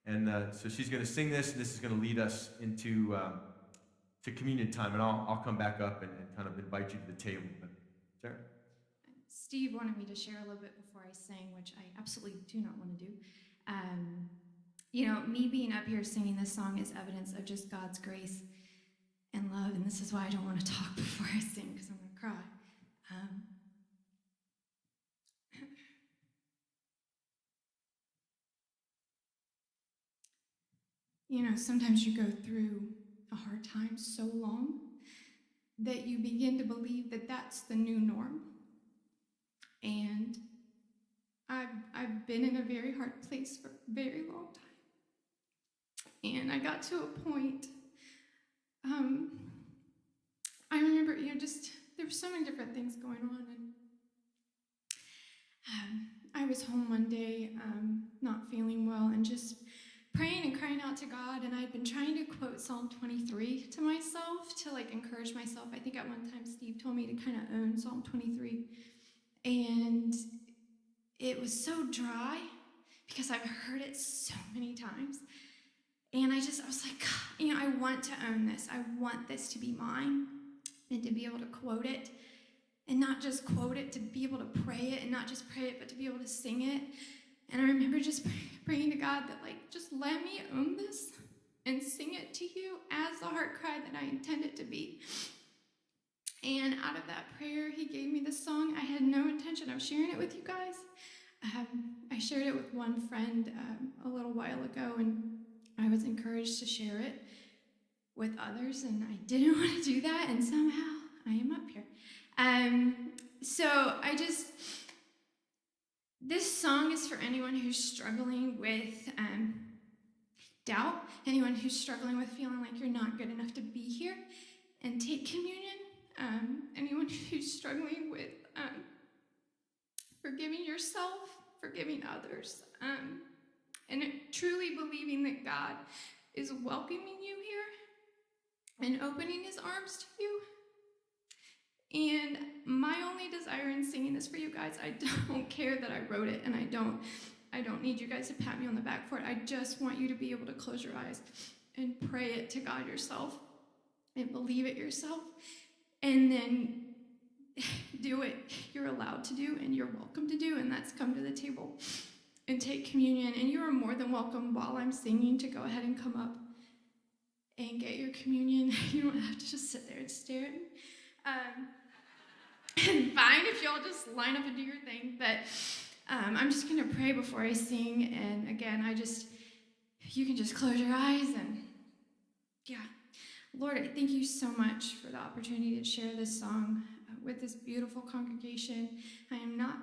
And so she's going to sing this, and this is going to lead us into to communion time. And I'll come back up and kind of invite you to the table. But Sarah? Steve wanted me to share a little bit before I sang, which I absolutely do not want to do. Me being up here singing this song is evidence of just God's grace and love, and this is why I don't want to talk before I sing, because I'm going to cry. Sometimes you go through a hard time so long that you begin to believe that that's the new norm. And I've been in a very hard place for a very long time. And I got to a point, I remember, there were so many different things going on. And I was home one day, not feeling well, and just praying and crying out to God. And I'd been trying to quote Psalm 23 to myself to encourage myself. I think at one time Steve told me to kind of own Psalm 23. And it was so dry because I've heard it so many times. And I was like, God, I want to own this. I want this to be mine, and to be able to quote it, and not just quote it, to be able to pray it, and not just pray it, but to be able to sing it. And I remember just praying to God that, just let me own this and sing it to you as the heart cry that I intend it to be. And out of that prayer, he gave me this song. I had no intention of sharing it with you guys. I shared it with one friend a little while ago, and I was encouraged to share it with others, and I didn't want to do that, and somehow I am up here. This song is for anyone who's struggling with doubt, anyone who's struggling with feeling like you're not good enough to be here and take communion, anyone who's struggling with forgiving yourself, forgiving others, and truly believing that God is welcoming you here and opening his arms to you. And my only desire in singing this for you guys, I don't care that I wrote it, and I don't need you guys to pat me on the back for it. I just want you to be able to close your eyes and pray it to God yourself and believe it yourself, and then do it. You're allowed to do, and you're welcome to do, and that's come to the table and take communion. And you are more than welcome while I'm singing to go ahead and come up and get your communion. You don't have to just sit there and stare at me. And fine if y'all just line up and do your thing, but I'm just going to pray before I sing. And again, you can just close your eyes and Lord, I thank you so much for the opportunity to share this song with this beautiful congregation. I am not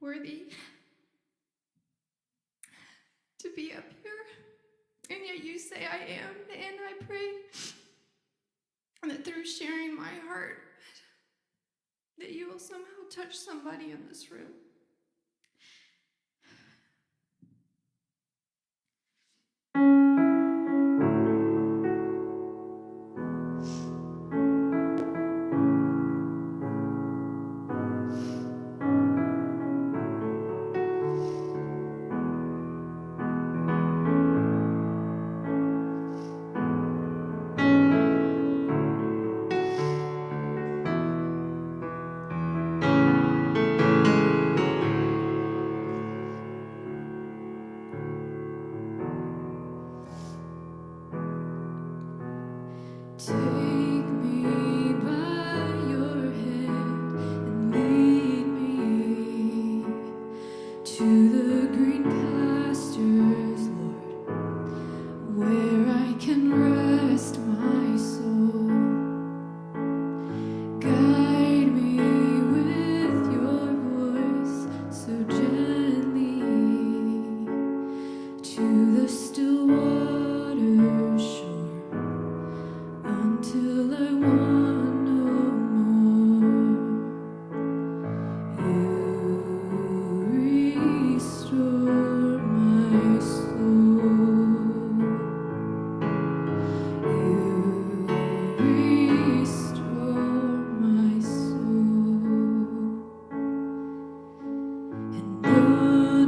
worthy to be up here, and yet you say I am, and I pray that through sharing my heart, that you will somehow touch somebody in this room.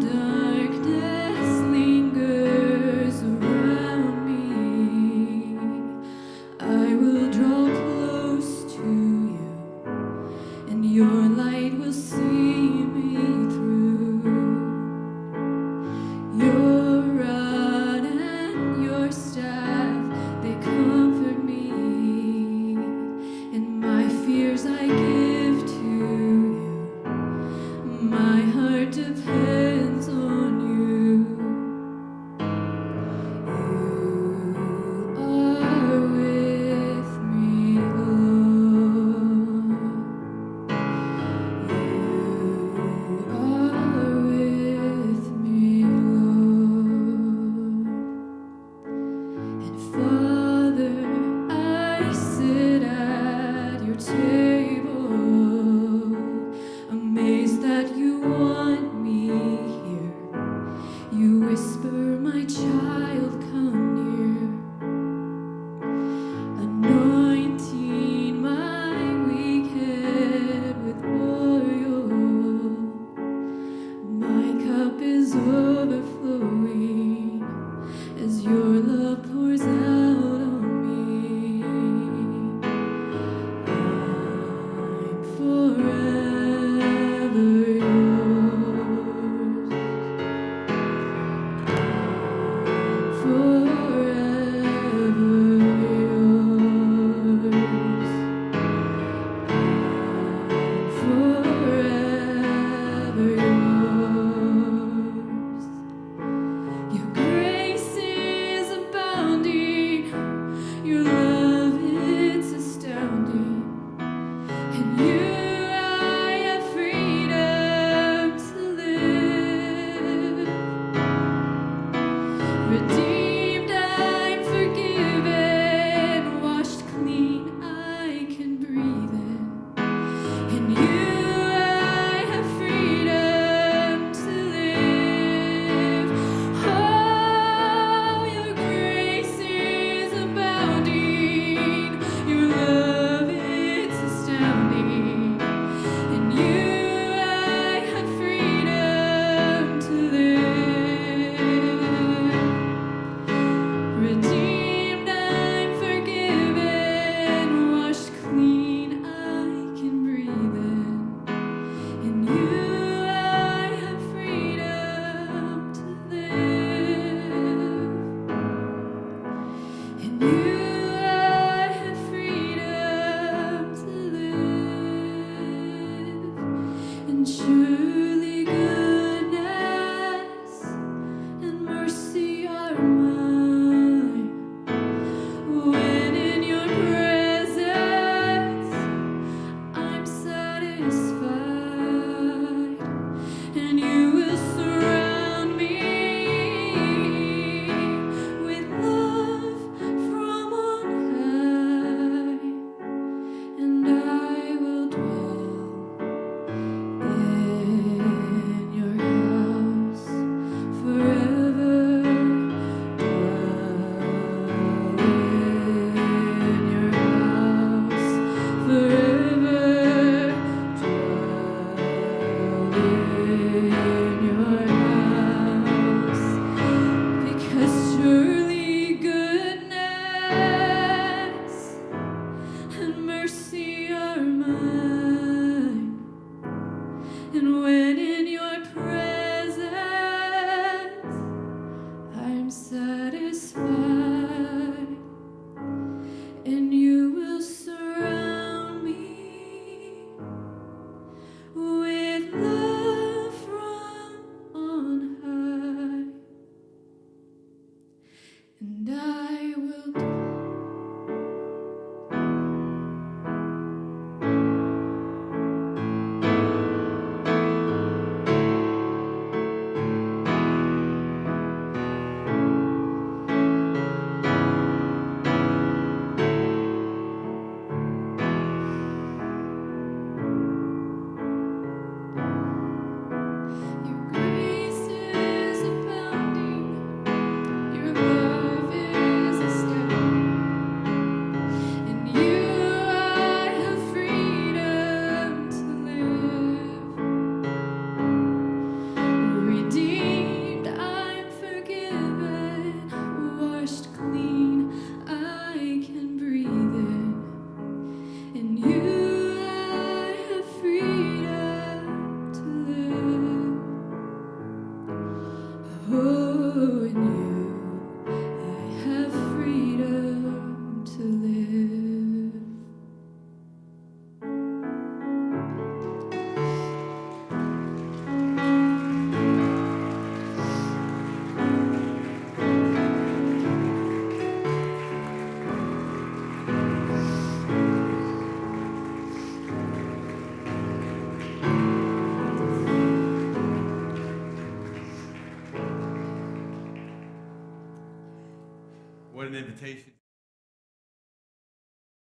Darkness lingers Redeemed, I'm forgiven, washed clean, I can breathe in. In you I have freedom to live. Oh, your grace is abounding, your love it's astounding. In you I have freedom to live. Redeemed, I'm forgiven, washed clean, I can breathe in. In you I have freedom to live. In you I have freedom to live. And surely goodness and mercy are mine. When in your presence I'm satisfied, and you will surround me with love from on high, and I will dwell in your house forever. Dwell in your house forever. Dwell in your house, because surely goodness and mercy are mine. And when in your presence I'm satisfied, and you will surround me with love from on high, and I will Your grace is abounding, your love is astounding. In you I have freedom to live. Redeemed, I'm forgiven, washed clean, I can breathe in. In you I have freedom to live. Oh, in you I have freedom to live. What an invitation.